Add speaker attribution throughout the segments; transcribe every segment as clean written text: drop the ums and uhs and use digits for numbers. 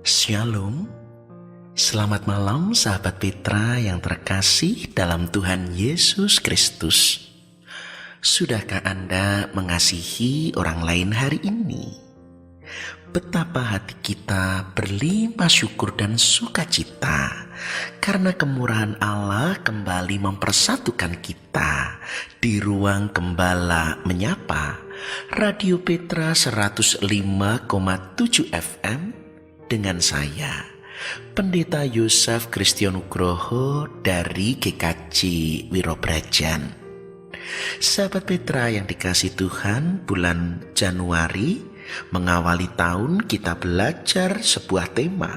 Speaker 1: Shalom, selamat malam sahabat Petra yang terkasih dalam Tuhan Yesus Kristus. Sudahkah Anda mengasihi orang lain hari ini? Betapa hati kita berlimpah syukur dan sukacita karena kemurahan Allah kembali mempersatukan kita di ruang Gembala Menyapa Radio Petra 105,7 FM dengan saya, Pendeta Yosef Kristianugroho dari GKJ Wirobrajan. Sahabat Petra yang dikasih Tuhan, bulan Januari mengawali tahun kita belajar sebuah tema,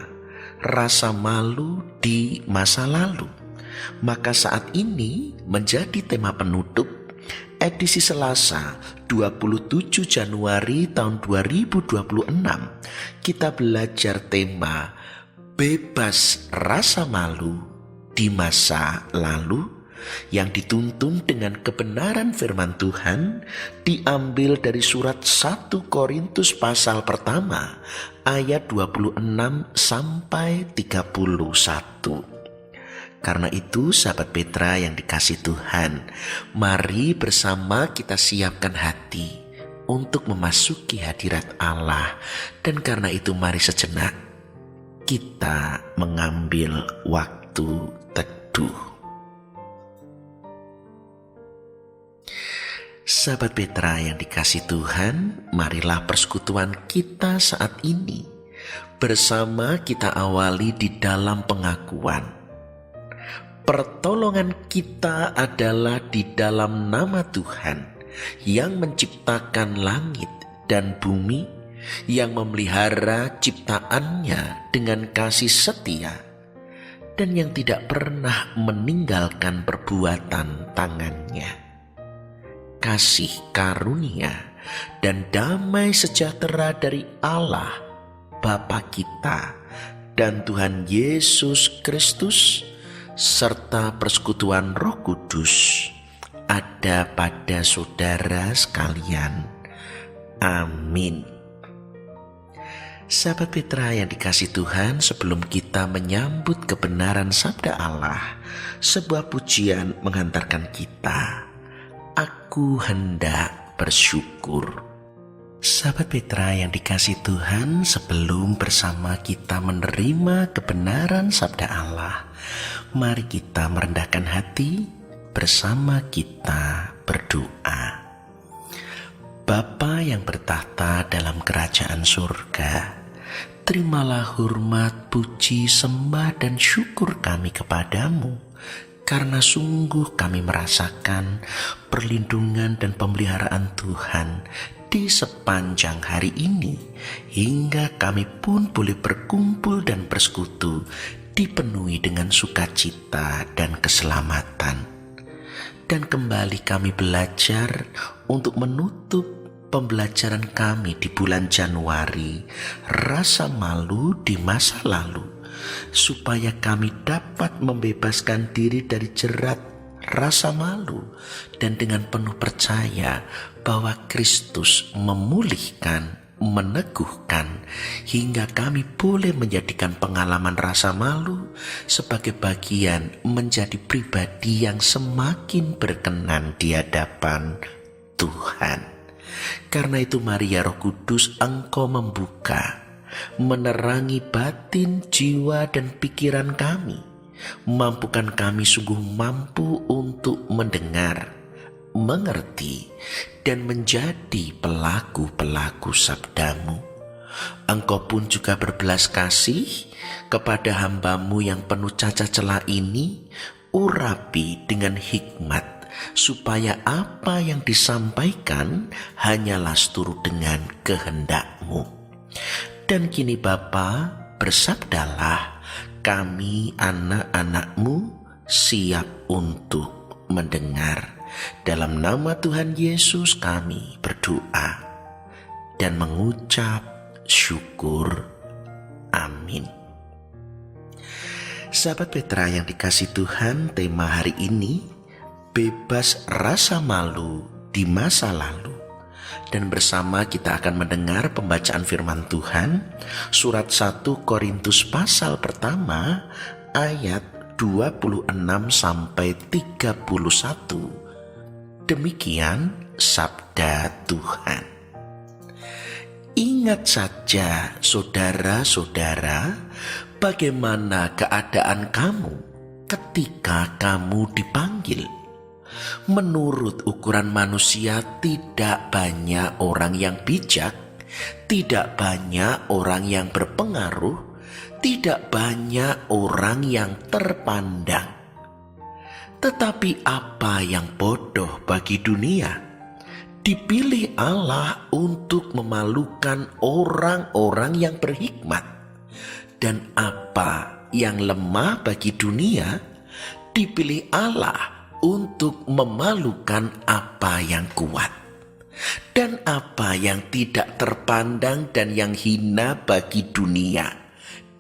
Speaker 1: rasa malu di masa lalu. Maka saat ini menjadi tema penutup edisi Selasa 27 Januari tahun 2026. Kita belajar tema bebas rasa malu di masa lalu yang dituntun dengan kebenaran firman Tuhan, diambil dari surat 1 Korintus pasal pertama ayat 26 sampai 31. Karena itu sahabat Petra yang dikasih Tuhan, mari bersama kita siapkan hati untuk memasuki hadirat Allah. Dan karena itu mari sejenak kita mengambil waktu teduh. Sahabat Petra yang dikasih Tuhan, marilah persekutuan kita saat ini bersama kita awali di dalam pengakuan. Pertolongan kita adalah di dalam nama Tuhan yang menciptakan langit dan bumi, yang memelihara ciptaannya dengan kasih setia, dan yang tidak pernah meninggalkan perbuatan tangannya. Kasih karunia dan damai sejahtera dari Allah Bapa kita dan Tuhan Yesus Kristus serta persekutuan Roh Kudus ada pada saudara sekalian. Amin. Sahabat Petra yang dikasih Tuhan, sebelum kita menyambut kebenaran sabda Allah, sebuah pujian menghantarkan kita, aku hendak bersyukur. Sahabat Petra yang dikasih Tuhan, sebelum bersama kita menerima kebenaran sabda Allah, mari kita merendahkan hati bersama kita berdoa. Bapa yang bertahta dalam kerajaan surga, terimalah hormat, puji, sembah dan syukur kami kepadamu, karena sungguh kami merasakan perlindungan dan pemeliharaan Tuhan di sepanjang hari ini, hingga kami pun boleh berkumpul dan bersekutu dipenuhi dengan sukacita dan keselamatan. Dan kembali kami belajar untuk menutup pembelajaran kami di bulan Januari, rasa malu di masa lalu, supaya kami dapat membebaskan diri dari jerat rasa malu dan dengan penuh percaya bahwa Kristus memulihkan, meneguhkan, hingga kami boleh menjadikan pengalaman rasa malu sebagai bagian menjadi pribadi yang semakin berkenan di hadapan Tuhan. Karena itu mari ya Roh Kudus, Engkau membuka, menerangi batin, jiwa dan pikiran kami, mampukan kami sungguh mampu untuk mendengar, mengerti, dan menjadi pelaku-pelaku sabdamu. Engkau pun juga berbelas kasih kepada hamba-Mu yang penuh cacat celah ini, urapi dengan hikmat, supaya apa yang disampaikan hanyalah seturut dengan kehendak-Mu. Dan kini Bapa, bersabdalah, kami anak-anak-Mu siap untuk mendengar. Dalam nama Tuhan Yesus kami berdoa dan mengucap syukur. Amin. Sahabat Petra yang dikasih Tuhan, tema hari ini bebas rasa malu di masa lalu, dan bersama kita akan mendengar pembacaan firman Tuhan surat 1 Korintus pasal pertama ayat 26 sampai 31. Demikian sabda Tuhan. Ingat saja saudara-saudara, bagaimana keadaan kamu ketika kamu dipanggil. Menurut ukuran manusia, tidak banyak orang yang bijak, tidak banyak orang yang berpengaruh, tidak banyak orang yang terpandang. Tetapi apa yang bodoh bagi dunia, dipilih Allah untuk memalukan orang-orang yang berhikmat. Dan apa yang lemah bagi dunia, dipilih Allah untuk memalukan apa yang kuat. Dan apa yang tidak terpandang dan yang hina bagi dunia,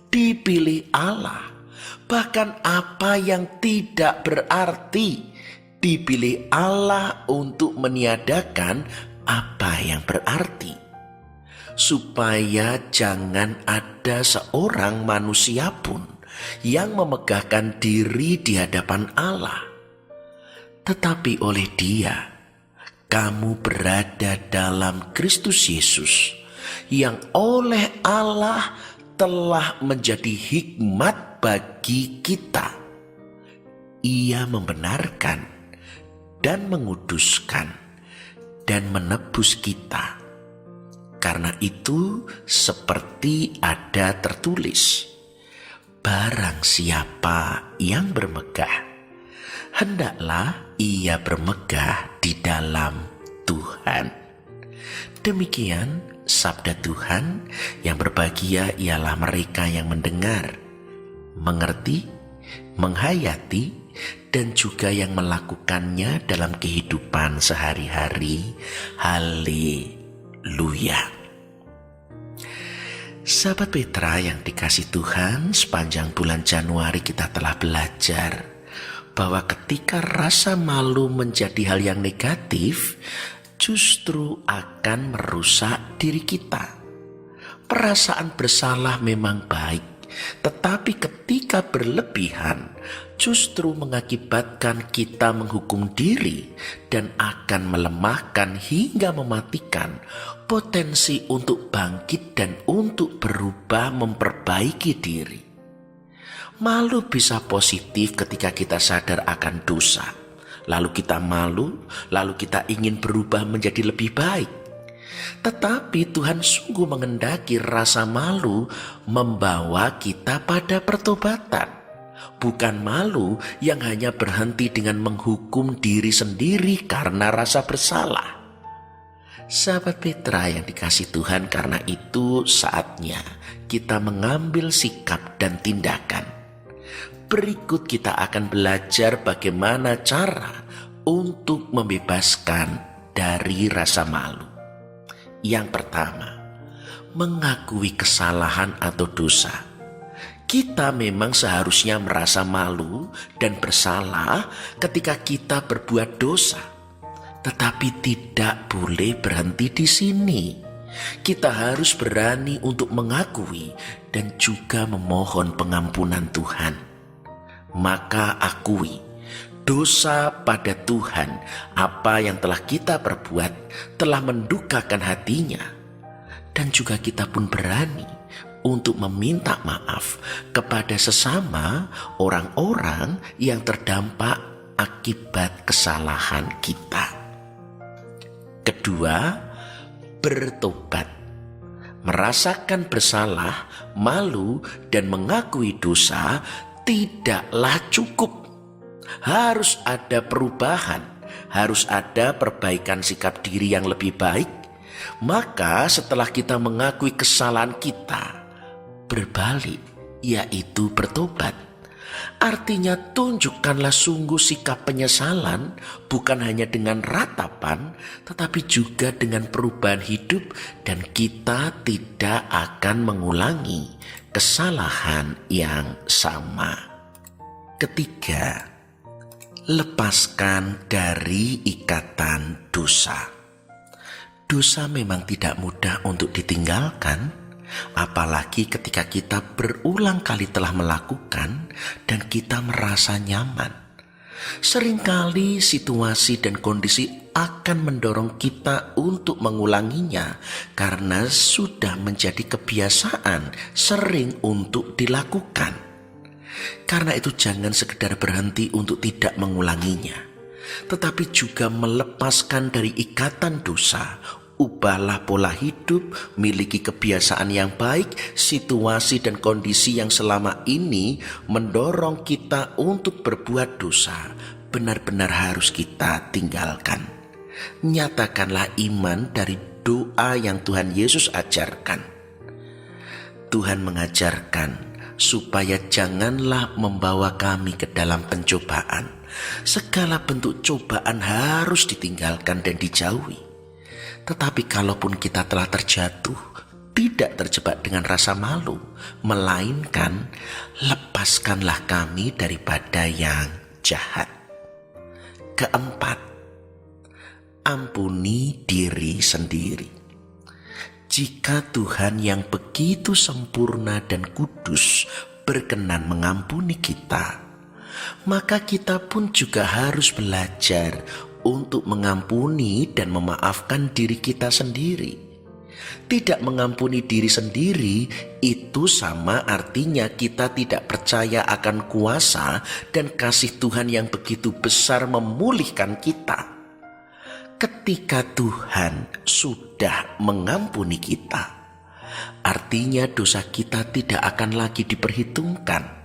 Speaker 1: dipilih Allah. Bahkan apa yang tidak berarti, dipilih Allah untuk meniadakan apa yang berarti. Supaya jangan ada seorang manusia pun yang memegahkan diri di hadapan Allah. Tetapi oleh Dia, kamu berada dalam Kristus Yesus, yang oleh Allah telah menjadi hikmat bagi kita. Ia membenarkan dan menguduskan dan menebus kita. Karena itu, seperti ada tertulis, barang siapa yang bermegah, hendaklah ia bermegah di dalam Tuhan. Demikian sabda Tuhan. Yang berbahagia ialah mereka yang mendengar, mengerti, menghayati, dan juga yang melakukannya dalam kehidupan sehari-hari. Haleluya. Sahabat Petra yang dikasih Tuhan, sepanjang bulan Januari kita telah belajar bahwa ketika rasa malu menjadi hal yang negatif, justru akan merusak diri kita. Perasaan bersalah memang baik, tetapi ketika berlebihan, justru mengakibatkan kita menghukum diri dan akan melemahkan hingga mematikan potensi untuk bangkit dan untuk berubah memperbaiki diri. Malu bisa positif ketika kita sadar akan dosa. Lalu kita malu, lalu kita ingin berubah menjadi lebih baik. Tetapi Tuhan sungguh mengendaki rasa malu membawa kita pada pertobatan. Bukan malu yang hanya berhenti dengan menghukum diri sendiri karena rasa bersalah. Sahabat Petra yang dikasih Tuhan, karena itu saatnya kita mengambil sikap dan tindakan. Berikut kita akan belajar bagaimana cara untuk membebaskan dari rasa malu. Yang pertama, mengakui kesalahan atau dosa. Kita memang seharusnya merasa malu dan bersalah ketika kita berbuat dosa. Tetapi tidak boleh berhenti di sini. Kita harus berani untuk mengakui dan juga memohon pengampunan Tuhan. Maka akui dosa pada Tuhan. Apa yang telah kita perbuat telah mendukakan hatinya. Dan juga kita pun berani untuk meminta maaf kepada sesama orang-orang yang terdampak akibat kesalahan kita. Kedua, bertobat. Merasakan bersalah, malu, dan mengakui dosa tidaklah cukup. Harus ada perubahan, harus ada perbaikan sikap diri yang lebih baik. Maka setelah kita mengakui kesalahan kita, berbalik, yaitu bertobat. Artinya tunjukkanlah sungguh sikap penyesalan, bukan hanya dengan ratapan, tetapi juga dengan perubahan hidup, dan kita tidak akan mengulangi kesalahan yang sama. Ketiga, lepaskan dari ikatan dosa. Dosa memang tidak mudah untuk ditinggalkan, apalagi ketika kita berulang kali telah melakukan dan kita merasa nyaman. Seringkali situasi dan kondisi akan mendorong kita untuk mengulanginya karena sudah menjadi kebiasaan sering untuk dilakukan. Karena itu jangan sekedar berhenti untuk tidak mengulanginya, tetapi juga melepaskan dari ikatan dosa. Ubahlah pola hidup, miliki kebiasaan yang baik, situasi dan kondisi yang selama ini mendorong kita untuk berbuat dosa benar-benar harus kita tinggalkan. Nyatakanlah iman dari doa yang Tuhan Yesus ajarkan. Tuhan mengajarkan supaya janganlah membawa kami ke dalam pencobaan. Segala bentuk cobaan harus ditinggalkan dan dijauhi. Tetapi kalaupun kita telah terjatuh, tidak terjebak dengan rasa malu, melainkan lepaskanlah kami daripada yang jahat. Keempat, ampuni diri sendiri. Jika Tuhan yang begitu sempurna dan kudus berkenan mengampuni kita, maka kita pun juga harus belajar untuk mengampuni dan memaafkan diri kita sendiri. Tidak mengampuni diri sendiri itu sama artinya kita tidak percaya akan kuasa dan kasih Tuhan yang begitu besar memulihkan kita. Ketika Tuhan sudah mengampuni kita, artinya dosa kita tidak akan lagi diperhitungkan.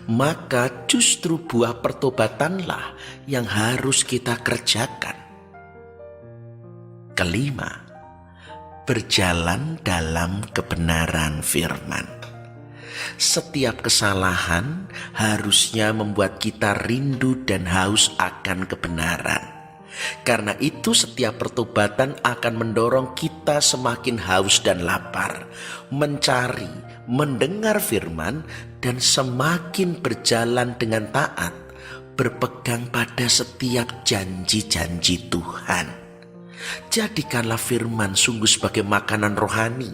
Speaker 1: Maka justru buah pertobatanlah yang harus kita kerjakan. Kelima, berjalan dalam kebenaran firman. Setiap kesalahan harusnya membuat kita rindu dan haus akan kebenaran. Karena itu setiap pertobatan akan mendorong kita semakin haus dan lapar, mencari, mendengar firman, dan semakin berjalan dengan taat, berpegang pada setiap janji-janji Tuhan. Jadikanlah firman sungguh sebagai makanan rohani,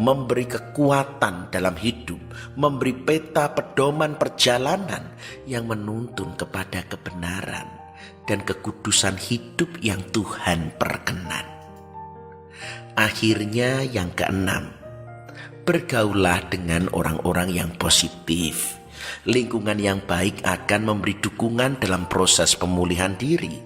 Speaker 1: memberi kekuatan dalam hidup, memberi peta pedoman perjalanan yang menuntun kepada kebenaran dan kekudusan hidup yang Tuhan perkenan. Akhirnya yang keenam, bergaulah dengan orang-orang yang positif. Lingkungan yang baik akan memberi dukungan dalam proses pemulihan diri.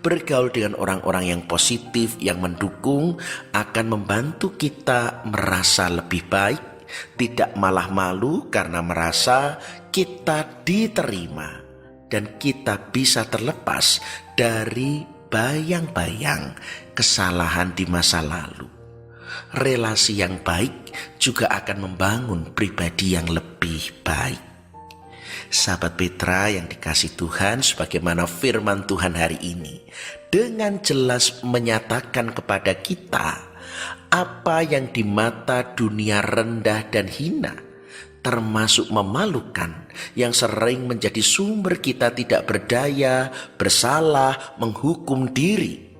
Speaker 1: Bergaul dengan orang-orang yang positif, yang mendukung, akan membantu kita merasa lebih baik, tidak malah malu karena merasa kita diterima, dan kita bisa terlepas dari bayang-bayang kesalahan di masa lalu. Relasi yang baik juga akan membangun pribadi yang lebih baik. Sahabat Petra yang dikasihi Tuhan, sebagaimana firman Tuhan hari ini dengan jelas menyatakan kepada kita apa yang di mata dunia rendah dan hina, termasuk memalukan, yang sering menjadi sumber kita tidak berdaya, bersalah, menghukum diri.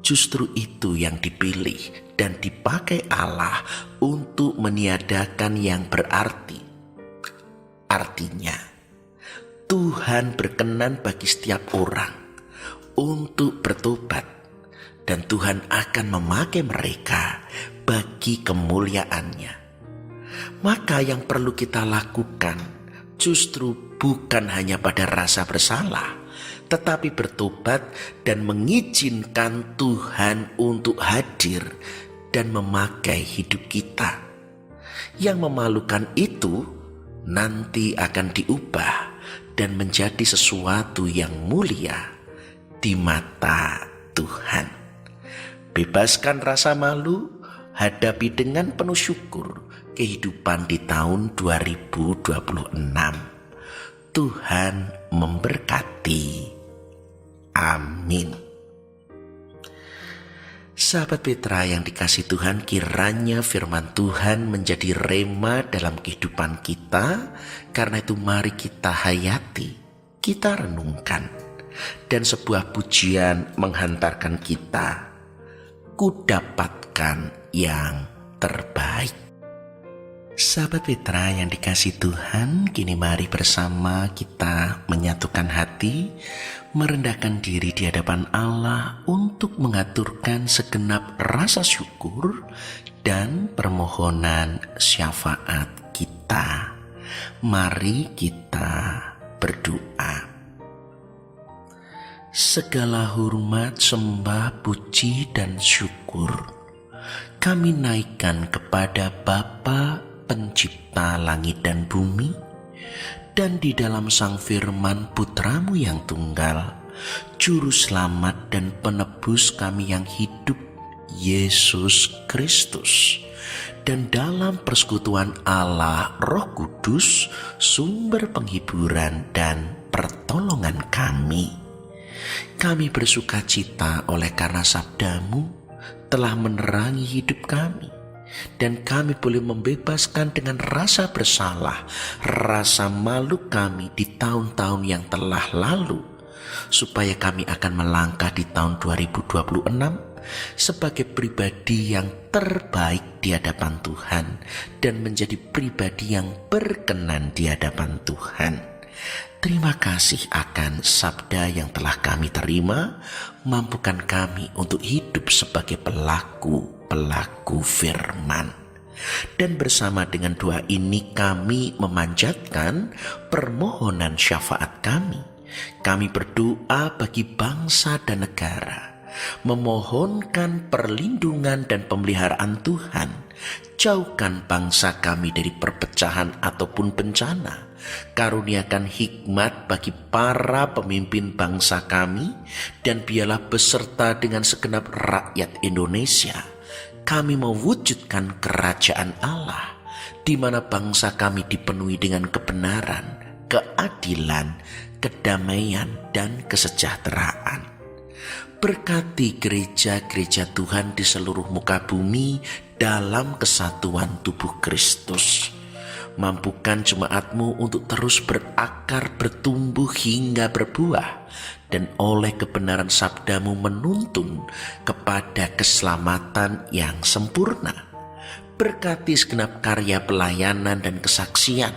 Speaker 1: Justru itu yang dipilih dan dipakai Allah untuk meniadakan yang berarti. Artinya, Tuhan berkenan bagi setiap orang untuk bertobat, dan Tuhan akan memakai mereka bagi kemuliaan-Nya. Maka yang perlu kita lakukan justru bukan hanya pada rasa bersalah, tetapi bertobat dan mengizinkan Tuhan untuk hadir dan memakai hidup kita. Yang memalukan itu nanti akan diubah dan menjadi sesuatu yang mulia di mata Tuhan. Bebaskan rasa malu, hadapi dengan penuh syukur kehidupan di tahun 2026. Tuhan memberkati. Amin. Sahabat Petra yang dikasihi Tuhan, kiranya firman Tuhan menjadi rema dalam kehidupan kita. Karena itu mari kita hayati, kita renungkan, dan sebuah pujian menghantarkan kita. kudapatkan yang terbaik. Sahabat Petra yang dikasihi Tuhan, kini mari bersama kita menyatukan hati, merendahkan diri di hadapan Allah untuk mengaturkan segenap rasa syukur dan permohonan syafaat kita. Mari kita berdoa. Segala hormat, sembah, puji, dan syukur kami naikkan kepada Bapa Pencipta langit dan bumi, dan di dalam Sang Firman Putramu yang tunggal, Juru Selamat dan Penebus kami yang hidup, Yesus Kristus, dan dalam persekutuan Allah Roh Kudus, sumber penghiburan dan pertolongan kami. Kami bersuka cita oleh karena sabda-Mu telah menerangi hidup kami, dan kami boleh membebaskan dengan rasa bersalah, rasa malu kami di tahun-tahun yang telah lalu, supaya kami akan melangkah di tahun 2026 sebagai pribadi yang terbaik di hadapan Tuhan dan menjadi pribadi yang berkenan di hadapan Tuhan. Terima kasih akan sabda yang telah kami terima, mampukan kami untuk hidup sebagai pelaku firman. Dan bersama dengan doa ini kami memanjatkan permohonan syafaat kami. Kami berdoa bagi bangsa dan negara, memohonkan perlindungan dan pemeliharaan Tuhan. Jauhkan bangsa kami dari perpecahan ataupun bencana. Karuniakan hikmat bagi para pemimpin bangsa kami, dan biarlah beserta dengan segenap rakyat Indonesia kami mewujudkan kerajaan Allah, di mana bangsa kami dipenuhi dengan kebenaran, keadilan, kedamaian, dan kesejahteraan. Berkati gereja-gereja Tuhan di seluruh muka bumi dalam kesatuan tubuh Kristus. Mampukan jemaat-Mu untuk terus berakar, bertumbuh hingga berbuah, dan oleh kebenaran sabda-Mu menuntun kepada keselamatan yang sempurna. Berkati segenap karya pelayanan dan kesaksian,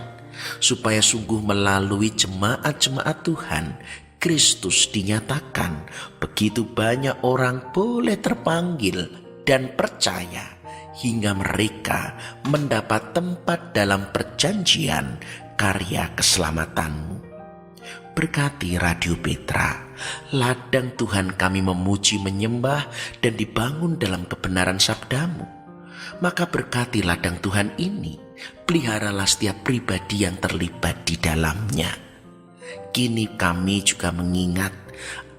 Speaker 1: supaya sungguh melalui jemaat-jemaat Tuhan, Kristus dinyatakan. Begitu banyak orang boleh terpanggil dan percaya, hingga mereka mendapat tempat dalam perjanjian karya keselamatan-Mu. Berkati Radio Petra, ladang Tuhan kami memuji, menyembah, dan dibangun dalam kebenaran sabda-Mu. Maka berkati ladang Tuhan ini, peliharalah setiap pribadi yang terlibat di dalamnya. Kini kami juga mengingat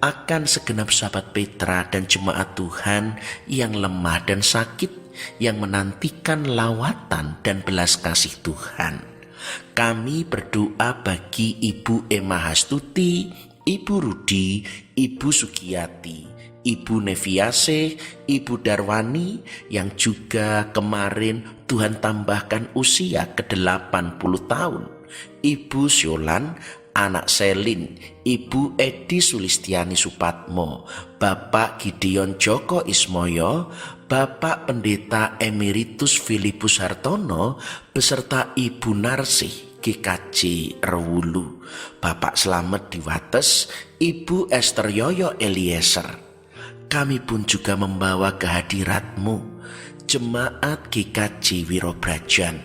Speaker 1: akan segenap sahabat Petra dan jemaat Tuhan yang lemah dan sakit, yang menantikan lawatan dan belas kasih Tuhan. Kami berdoa bagi Ibu Emma Hastuti, Ibu Rudi, Ibu Sugiyati, Ibu Neviase, Ibu Darwani, yang juga kemarin Tuhan tambahkan usia ke-80 tahun, Ibu Siolan, anak Selin, Ibu Edi Sulistiani Supatmo, Bapak Gideon Joko Ismoyo, Bapak Pendeta Emeritus Filipus Hartono, beserta Ibu Narsih GKJ Rewulu, Bapak Slamet Diwates, Ibu Esther Yoyo Eliezer. Kami pun juga membawa kehadirat-Mu jemaat GKJ Wirobrajan,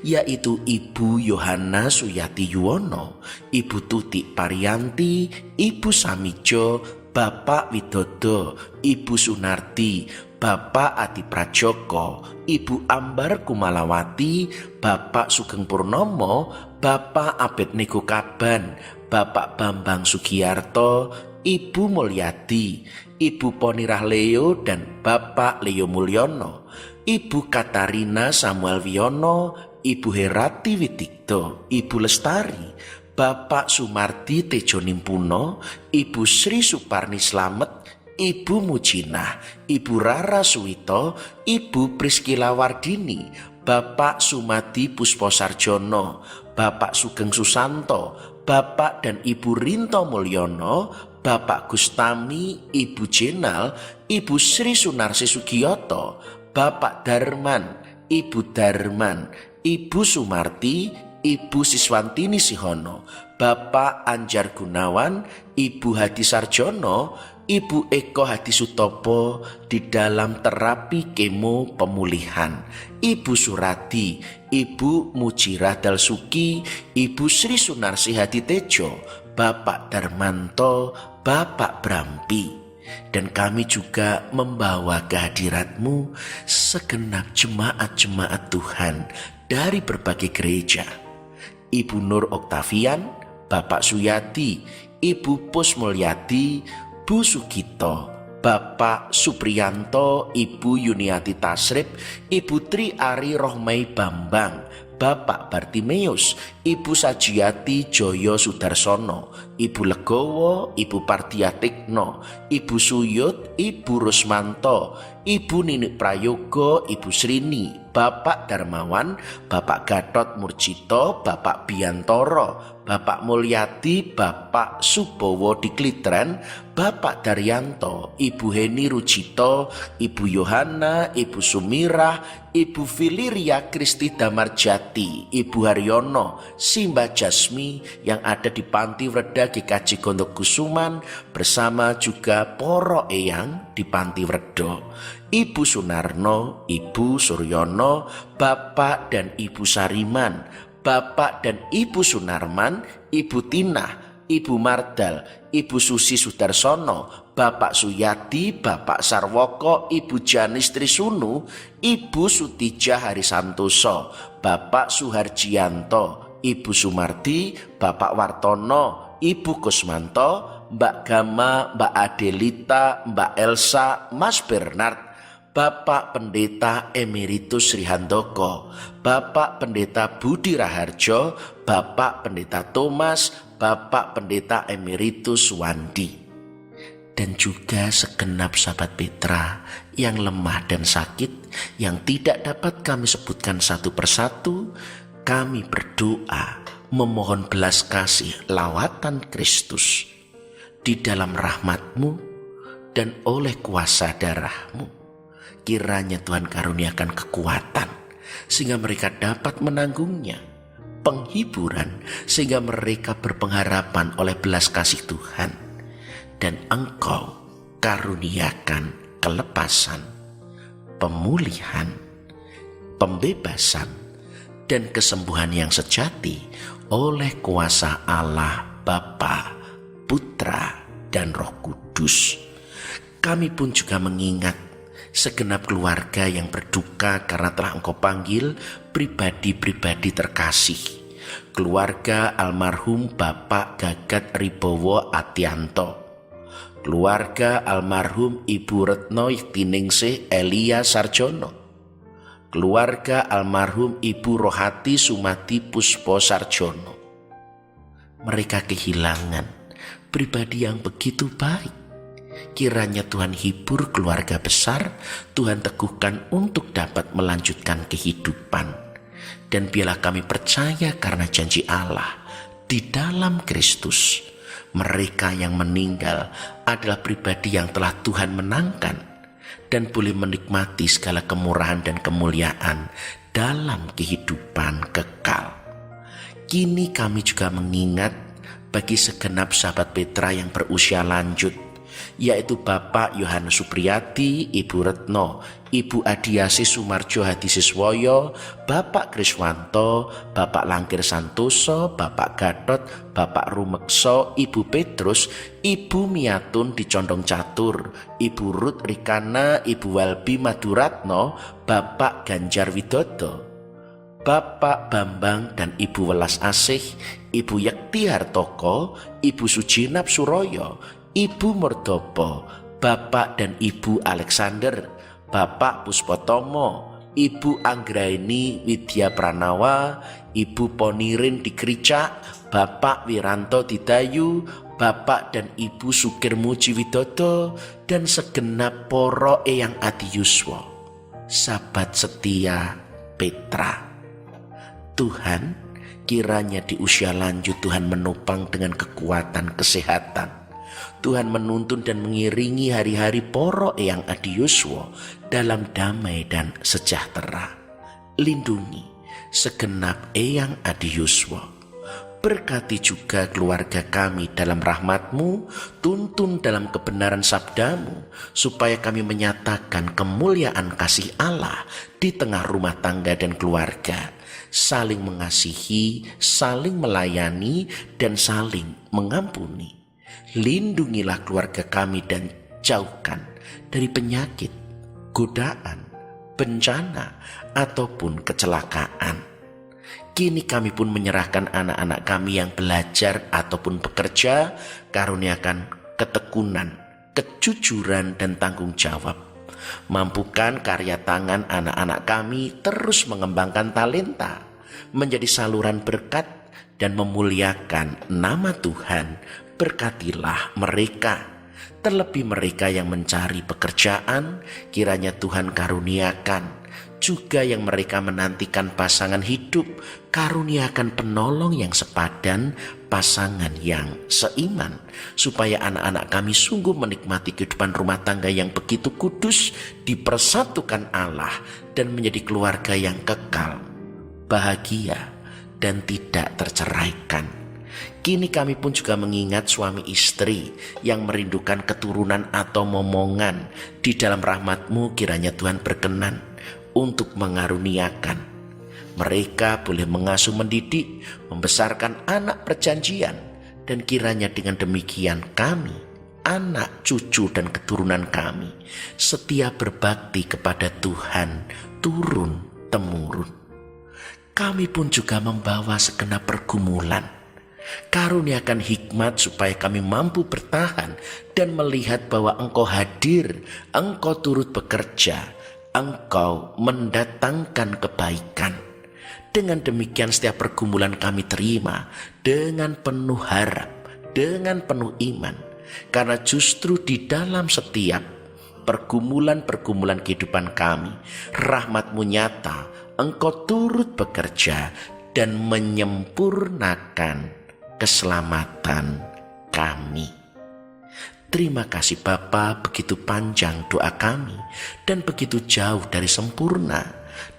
Speaker 1: yaitu Ibu Yohana Suyati Yuwono, Ibu Tuti Parianti, Ibu Samijo, Bapak Widodo, Ibu Sunarti, Bapak Adi Prajoko, Ibu Ambar Kumalawati, Bapak Sugeng Purnomo, Bapak Abednego Kaban, Bapak Bambang Sugiyarto, Ibu Mulyadi, Ibu Ponirah Leo, dan Bapak Leo Mulyono, Ibu Katarina Samuel Wiono, Ibu Herati Widigdo, Ibu Lestari, Bapak Sumardi Tejo Nimpuno, Ibu Sri Suparni Slamet, Ibu Mujinah, Ibu Rara Suwito, Ibu Priskila Wardini, Bapak Sumadi Pusposarjono, Bapak Sugeng Susanto, Bapak dan Ibu Rinto Mulyono, Bapak Gustami, Ibu Jenal, Ibu Sri Sunarsi Sugiyoto, Bapak Darman, Ibu Darman, Ibu Sumarti, Ibu Siswantini Sihono, Bapak Anjar Gunawan, Ibu Hadi Sarjono, Ibu Eko Hadi Sutopo di dalam terapi kemo pemulihan, Ibu Surati, Ibu Mujirah Dalsuki, Ibu Sri Sunarsi Hadi Tejo, Bapak Darmanto, Bapak Brampi. Dan kami juga membawa kehadirat-Mu segenap jemaat-jemaat Tuhan dari berbagai gereja. Ibu Nur Oktavian, Bapak Suyati, Ibu Pus Mulyati, Bu Sugito, Bapak Supriyanto, Ibu Yuniati Tasrip, Ibu Tri Ari Rohmai Bambang, Bapak Bartimeus, Ibu Sajiati Joyo Sudarsono, Ibu Legowo, Ibu Pardiatikno, Ibu Suyut, Ibu Rusmanto, Ibu Ninik Prayogo, Ibu Srini, Bapak Darmawan, Bapak Gatot Murcito, Bapak Biantoro, Bapak Mulyadi, Bapak Subowo di Klitren, Bapak Daryanto, Ibu Heni Rucito, Ibu Yohana, Ibu Sumirah, Ibu Filiria Kristi Damarjati, Ibu Haryono, Simba Jasmi yang ada di Panti Wreda GKJ Gondokusuman bersama juga Poro Eyang di Panti Wredo, Ibu Sunarno, Ibu Suryono, Bapak dan Ibu Sariman, Bapak dan Ibu Sunarman, Ibu Tinah, Ibu Mardal, Ibu Susi Sudarsono, Bapak Suyati, Bapak Sarwoko, Ibu Janis Trisunu, Ibu Sutija Harisantoso, Bapak Suharjianto, Ibu Sumardi, Bapak Wartono, Ibu Kusmanto, Mbak Gama, Mbak Adelita, Mbak Elsa, Mas Bernard, Bapak Pendeta Emeritus Rihandoko, Bapak Pendeta Budi Raharjo, Bapak Pendeta Thomas, Bapak Pendeta Emeritus Wandi, dan juga segenap sahabat Petra yang lemah dan sakit yang tidak dapat kami sebutkan satu persatu. Kami berdoa memohon belas kasih lawatan Kristus di dalam rahmat-Mu dan oleh kuasa darah-Mu. Kiranya Tuhan karuniakan kekuatan sehingga mereka dapat menanggungnya, penghiburan sehingga mereka berpengharapan oleh belas kasih Tuhan, dan Engkau karuniakan kelepasan, pemulihan, pembebasan, dan kesembuhan yang sejati oleh kuasa Allah Bapa, Putra, dan Roh Kudus. Kami pun juga mengingat segenap keluarga yang berduka karena telah Engkau panggil pribadi-pribadi terkasih. Keluarga almarhum Bapak Gagat Ribowo Atianto, keluarga almarhum Ibu Retno Tiningsih Elia Sarjono, keluarga almarhum Ibu Rohati Sumati Puspo Sarjono. Mereka kehilangan pribadi yang begitu baik. Kiranya Tuhan hibur keluarga besar, Tuhan teguhkan untuk dapat melanjutkan kehidupan. Dan biarlah kami percaya karena janji Allah di dalam Kristus, mereka yang meninggal adalah pribadi yang telah Tuhan menangkan dan boleh menikmati segala kemurahan dan kemuliaan dalam kehidupan kekal. Kini kami juga mengingat bagi segenap sahabat Petra yang berusia lanjut, yaitu Bapak Yohanes Supriyati, Ibu Retno, Ibu Adiasi Sumarjo Hadisiswoyo, Bapak Kriswanto, Bapak Langkir Santoso, Bapak Gatot, Bapak Rumekso, Ibu Petrus, Ibu Miatun di Condong Catur, Ibu Ruth Rikana, Ibu Welbi Maduratno, Bapak Ganjar Widodo, Bapak Bambang dan Ibu Welas Asih, Ibu Yakti Hartoko, Ibu Sujinap Suroyo, Ibu Murtopo, Bapak dan Ibu Alexander, Bapak Puspotomo, Ibu Anggraini Widya Pranawa, Ibu Ponirin di Kricak, Bapak Wiranto di Dayu, Bapak dan Ibu Sukirmuji Widodo, dan segenap poro Eyang Adi Yuswo, sahabat setia Petra. Tuhan, kiranya di usia lanjut Tuhan menopang dengan kekuatan kesehatan. Tuhan menuntun dan mengiringi hari-hari poro Eyang Adi Yuswo dalam damai dan sejahtera. Lindungi segenap Eyang Adi Yuswo. Berkati juga keluarga kami dalam rahmat-Mu, tuntun dalam kebenaran sabda-Mu, supaya kami menyatakan kemuliaan kasih Allah di tengah rumah tangga dan keluarga, saling mengasihi, saling melayani, dan saling mengampuni. Lindungilah keluarga kami dan jauhkan dari penyakit, godaan, bencana, ataupun kecelakaan. Kini kami pun menyerahkan anak-anak kami yang belajar ataupun bekerja, karuniakan ketekunan, kejujuran, dan tanggung jawab. Mampukan karya tangan anak-anak kami terus mengembangkan talenta, menjadi saluran berkat dan memuliakan nama Tuhan. Berkatilah mereka, terlebih mereka yang mencari pekerjaan, kiranya Tuhan karuniakan. Juga yang mereka menantikan pasangan hidup, karuniakan penolong yang sepadan, pasangan yang seiman, supaya anak-anak kami sungguh menikmati kehidupan rumah tangga yang begitu kudus, dipersatukan Allah, dan menjadi keluarga yang kekal, bahagia, dan tidak terceraikan. Kini kami pun juga mengingat suami istri yang merindukan keturunan atau momongan. Di dalam rahmat-Mu kiranya Tuhan berkenan untuk mengaruniakan. Mereka boleh mengasuh, mendidik, membesarkan anak perjanjian, dan kiranya dengan demikian kami, anak, cucu, dan keturunan kami setia berbakti kepada Tuhan turun-temurun. Kami pun juga membawa segenap pergumulan. Karuniakan hikmat supaya kami mampu bertahan dan melihat bahwa Engkau hadir, Engkau turut bekerja, Engkau mendatangkan kebaikan. Dengan demikian setiap pergumulan kami terima dengan penuh harap, dengan penuh iman. Karena justru di dalam setiap pergumulan-pergumulan kehidupan kami, rahmat-Mu nyata, Engkau turut bekerja dan menyempurnakan keselamatan kami. Terima kasih Bapa, begitu panjang doa kami dan begitu jauh dari sempurna.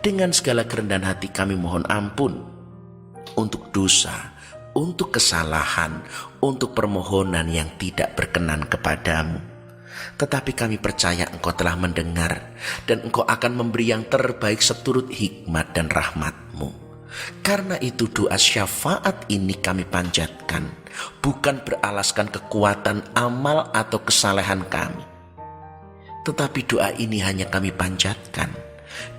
Speaker 1: Dengan segala kerendahan hati kami mohon ampun untuk dosa, untuk kesalahan, untuk permohonan yang tidak berkenan kepadamu. Tetapi kami percaya Engkau telah mendengar dan Engkau akan memberi yang terbaik seturut hikmat dan rahmat-Mu. Karena itu doa syafaat ini kami panjatkan, bukan beralaskan kekuatan amal atau kesalehan kami, tetapi doa ini hanya kami panjatkan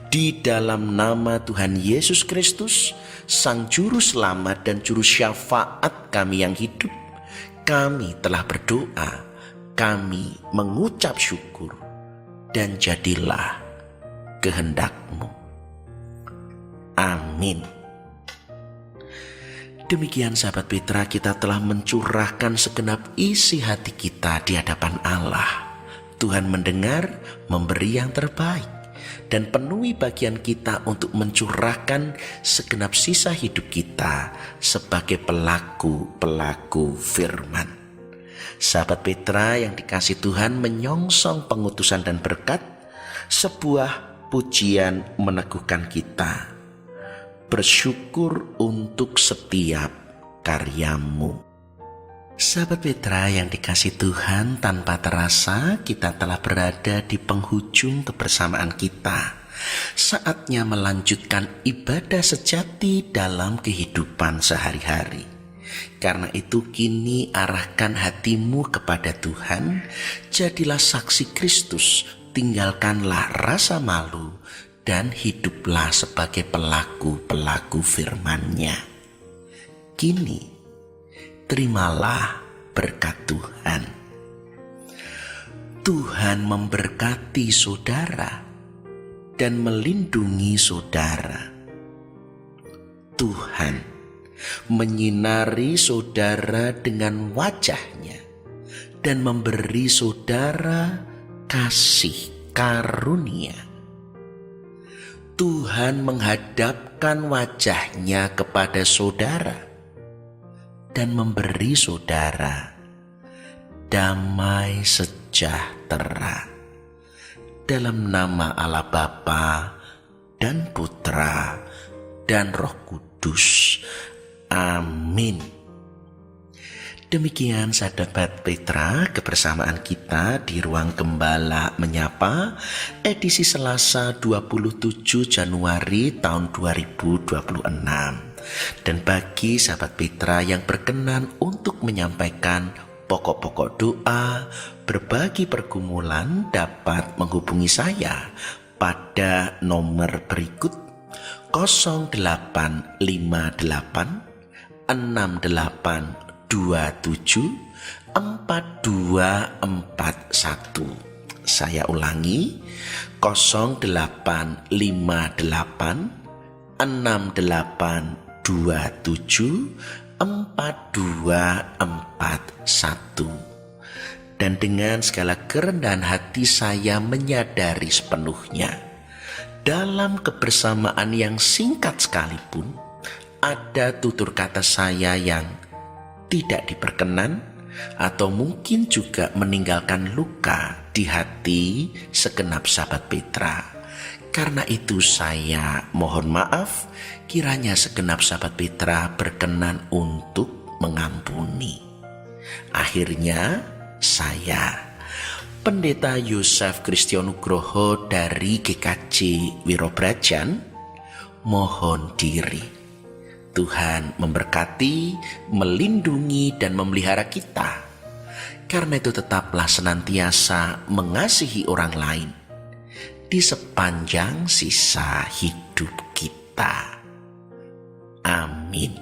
Speaker 1: di dalam nama Tuhan Yesus Kristus, Sang Juru Selamat dan Juru Syafaat kami yang hidup. Kami telah berdoa, kami mengucap syukur, dan jadilah kehendak-Mu. Amin. Demikian sahabat Petra, kita telah mencurahkan segenap isi hati kita di hadapan Allah. Tuhan mendengar, memberi yang terbaik, dan penuhi bagian kita untuk mencurahkan segenap sisa hidup kita sebagai pelaku-pelaku firman. Sahabat Petra yang dikasihi Tuhan, menyongsong pengutusan dan berkat, sebuah pujian meneguhkan kita. Bersyukur untuk setiap karya-Mu. Sahabat Petra yang dikasihi Tuhan, tanpa terasa kita telah berada di penghujung kebersamaan kita. Saatnya melanjutkan ibadah sejati dalam kehidupan sehari-hari. Karena itu kini arahkan hatimu kepada Tuhan, jadilah saksi Kristus, tinggalkanlah rasa malu, dan hiduplah sebagai pelaku-pelaku firman-Nya. Kini, terimalah berkat Tuhan. Tuhan memberkati saudara dan melindungi saudara. Tuhan menyinari saudara dengan wajah-Nya dan memberi saudara kasih karunia. Tuhan menghadapkan wajah-Nya kepada saudara dan memberi saudara damai sejahtera. Dalam nama Allah Bapa dan Putra dan Roh Kudus. Amin. Demikian sahabat Petra, kebersamaan kita di Ruang Gembala Menyapa edisi Selasa 27 Januari tahun 2026. Dan bagi sahabat Petra yang berkenan untuk menyampaikan pokok-pokok doa, berbagi pergumulan, dapat menghubungi saya pada nomor berikut 0858 68 27 4241. Saya ulangi 0858 68 27 4241. Dan dengan segala kerendahan hati saya menyadari sepenuhnya, dalam kebersamaan yang singkat sekalipun ada tutur kata saya yang tidak diperkenan atau mungkin juga meninggalkan luka di hati segenap sahabat Petra. Karena itu saya mohon maaf, kiranya segenap sahabat Petra berkenan untuk mengampuni. Akhirnya saya, Pendeta Yosef Kristianugroho dari GKJ Wirobrajan, mohon diri. Tuhan memberkati, melindungi, dan memelihara kita. Karena itu tetaplah senantiasa mengasihi orang lain di sepanjang sisa hidup kita. Amin.